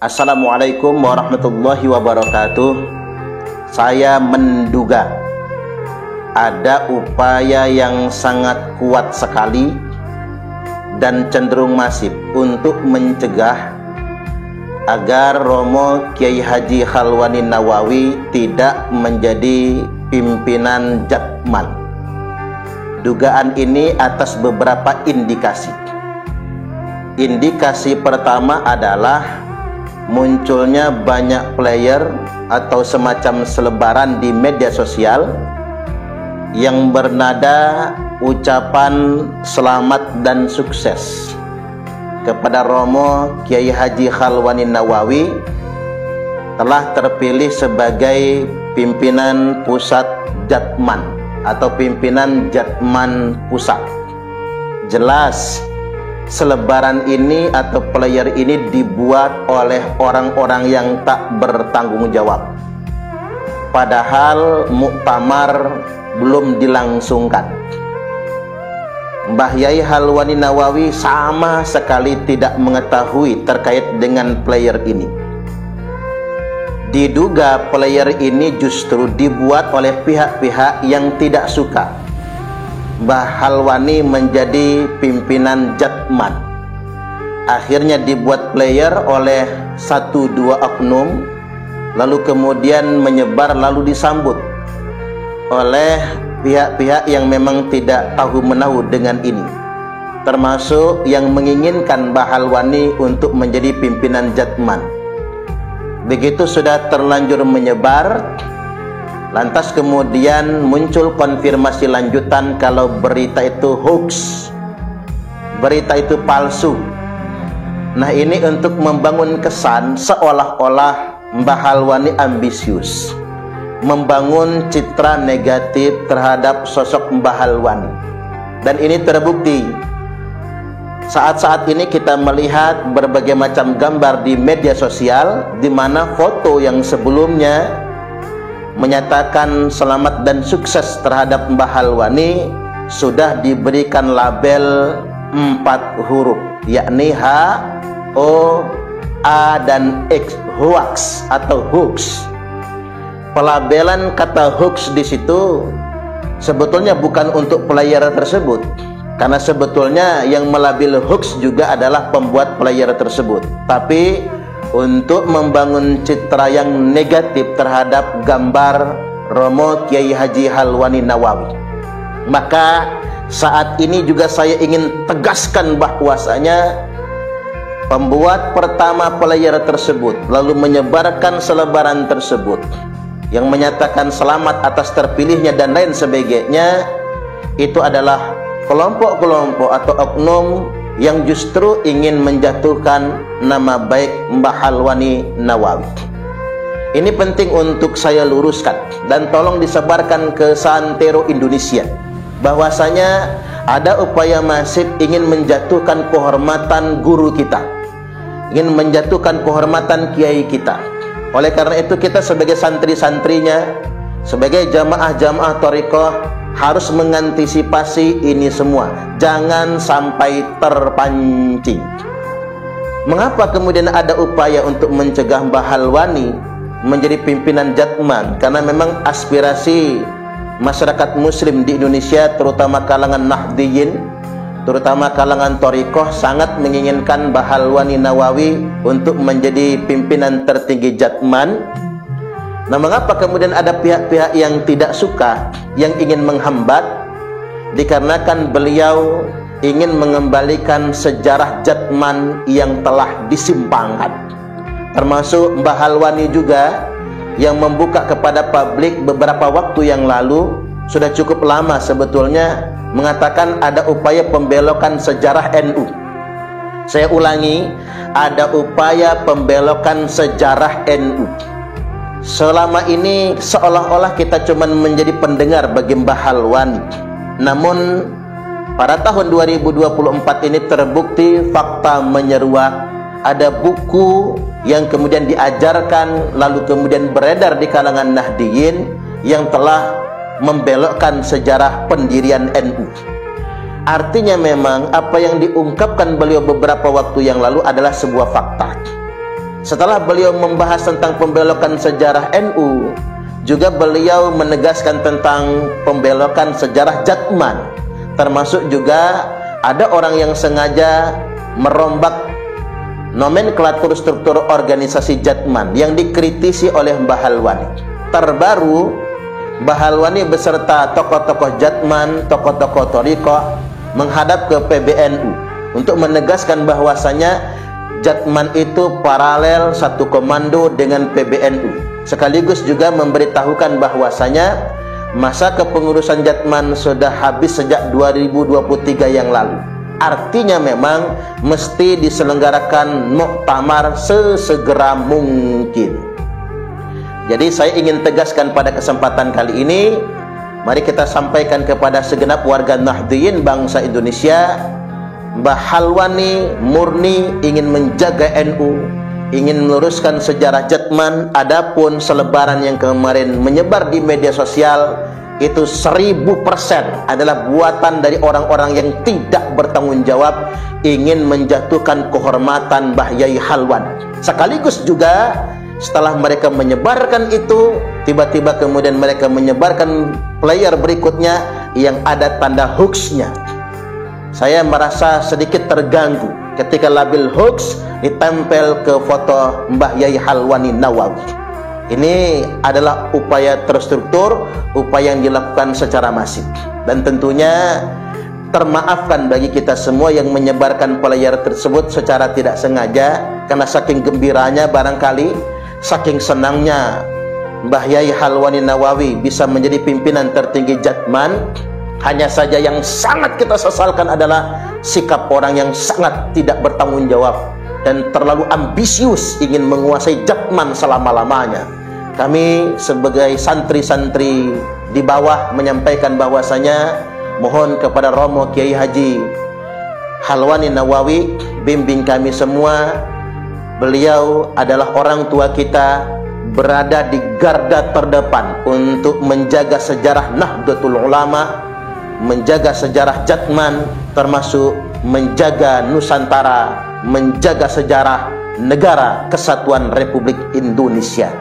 Assalamualaikum warahmatullahi wabarakatuh. Saya menduga ada upaya yang sangat kuat sekali dan cenderung masif untuk mencegah agar Romo Kiai Haji Khalwani Nawawi tidak menjadi pimpinan Jatman. Dugaan ini atas beberapa indikasi. Indikasi pertama adalah munculnya banyak player atau semacam selebaran di media sosial yang bernada ucapan selamat dan sukses kepada Romo Kiai Haji Khalwani Nawawi telah terpilih sebagai pimpinan pusat Jatman atau pimpinan Jatman pusat. Jelas selebaran ini atau player ini dibuat oleh orang-orang yang tak bertanggung jawab. Padahal muktamar belum dilangsungkan. Mbah Yai Khalwani Nawawi sama sekali tidak mengetahui terkait dengan player ini. Diduga player ini justru dibuat oleh pihak-pihak yang tidak suka Mbah Khalwani menjadi pimpinan Jatman. Akhirnya dibuat player oleh 1-2 oknum, lalu kemudian menyebar lalu disambut oleh pihak-pihak yang memang tidak tahu menahu dengan ini, termasuk yang menginginkan Mbah Khalwani untuk menjadi pimpinan Jatman. Begitu sudah terlanjur menyebar, lantas kemudian muncul konfirmasi lanjutan kalau berita itu hoax, berita itu palsu. Nah, ini untuk membangun kesan seolah-olah Mbah Khalwani ambisius, membangun citra negatif terhadap sosok Mbah Khalwani. Dan ini terbukti. Saat-saat ini kita melihat berbagai macam gambar di media sosial di mana foto yang sebelumnya menyatakan selamat dan sukses terhadap Mbah Khalwani sudah diberikan label 4 huruf, yakni H, O, A, dan X, hoax atau hoax. Pelabelan kata hoax di situ sebetulnya bukan untuk player tersebut, karena sebetulnya yang melabel hoax juga adalah pembuat player tersebut, tapi untuk membangun citra yang negatif terhadap gambar Romo Kiai Haji Khalwani Nawawi. Maka saat ini juga saya ingin tegaskan bahwasanya pembuat pertama player tersebut lalu menyebarkan selebaran tersebut yang menyatakan selamat atas terpilihnya dan lain sebagainya, itu adalah kelompok-kelompok atau oknum yang justru ingin menjatuhkan nama baik Mbah Khalwani Nawawi. Ini penting untuk saya luruskan dan tolong disebarkan ke santero Indonesia bahwasanya ada upaya masif ingin menjatuhkan kehormatan guru kita, ingin menjatuhkan kehormatan kiai kita. Oleh karena itu kita sebagai santri-santrinya, sebagai jamaah-jamaah thariqah harus mengantisipasi ini semua, jangan sampai terpancing. Mengapa kemudian ada upaya untuk mencegah Mbah Khalwani menjadi pimpinan Jatman? Karena memang aspirasi masyarakat muslim di Indonesia, terutama kalangan Nahdliyin, terutama kalangan thariqah, sangat menginginkan Mbah Khalwani Nawawi untuk menjadi pimpinan tertinggi Jatman. Nah, mengapa kemudian ada pihak-pihak yang tidak suka, yang ingin menghambat? Dikarenakan beliau ingin mengembalikan sejarah Jatman yang telah disimpangkan. Termasuk Mbah Khalwani juga yang membuka kepada publik beberapa waktu yang lalu, sudah cukup lama sebetulnya, mengatakan ada upaya pembelokan sejarah NU. Saya ulangi, ada upaya pembelokan sejarah NU. Selama ini seolah-olah kita cuma menjadi pendengar bagi Mbah Khalwani. Namun pada tahun 2024 ini terbukti fakta menyeruak. Ada buku yang kemudian diajarkan lalu kemudian beredar di kalangan Nahdliyin yang telah membelokkan sejarah pendirian NU. Artinya memang apa yang diungkapkan beliau beberapa waktu yang lalu adalah sebuah fakta. Setelah beliau membahas tentang pembelokan sejarah NU, juga beliau menegaskan tentang pembelokan sejarah Jatman. Termasuk juga ada orang yang sengaja merombak nomenklatur struktur organisasi Jatman yang dikritisi oleh Mbah Halwani. Terbaru, Mbah Halwani beserta tokoh-tokoh Jatman, tokoh-tokoh Thariqah menghadap ke PBNU untuk menegaskan bahwasanya Jatman itu paralel satu komando dengan PBNU. Sekaligus juga memberitahukan bahwasanya masa kepengurusan Jatman sudah habis sejak 2023 yang lalu. Artinya memang mesti diselenggarakan muktamar sesegera mungkin. Jadi saya ingin tegaskan pada kesempatan kali ini, mari kita sampaikan kepada segenap warga Nahdliyin bangsa Indonesia, Mbah Halwani murni ingin menjaga NU, ingin meluruskan sejarah Jatman. Adapun selebaran yang kemarin menyebar di media sosial itu 1000% adalah buatan dari orang-orang yang tidak bertanggung jawab, ingin menjatuhkan kehormatan Mbah Yai Halwani. Sekaligus juga setelah mereka menyebarkan itu, tiba-tiba kemudian mereka menyebarkan player berikutnya yang ada tanda hoaxnya. Saya merasa sedikit terganggu ketika label hoax ditempel ke foto Mbah Yai Halwani Nawawi. Ini adalah upaya terstruktur, upaya yang dilakukan secara masif. Dan tentunya termaafkan bagi kita semua yang menyebarkan player tersebut secara tidak sengaja, karena saking gembiranya barangkali, saking senangnya Mbah Yai Halwani Nawawi bisa menjadi pimpinan tertinggi Jatman. Hanya saja yang sangat kita sesalkan adalah sikap orang yang sangat tidak bertanggung jawab dan terlalu ambisius ingin menguasai Jatman selama-lamanya. Kami sebagai santri-santri di bawah menyampaikan bahwasanya mohon kepada Romo Kiai Haji Halwani Nawawi bimbing kami semua. Beliau adalah orang tua kita, berada di garda terdepan untuk menjaga sejarah Nahdlatul Ulama, menjaga sejarah Jatman, termasuk menjaga Nusantara, menjaga sejarah negara kesatuan Republik Indonesia.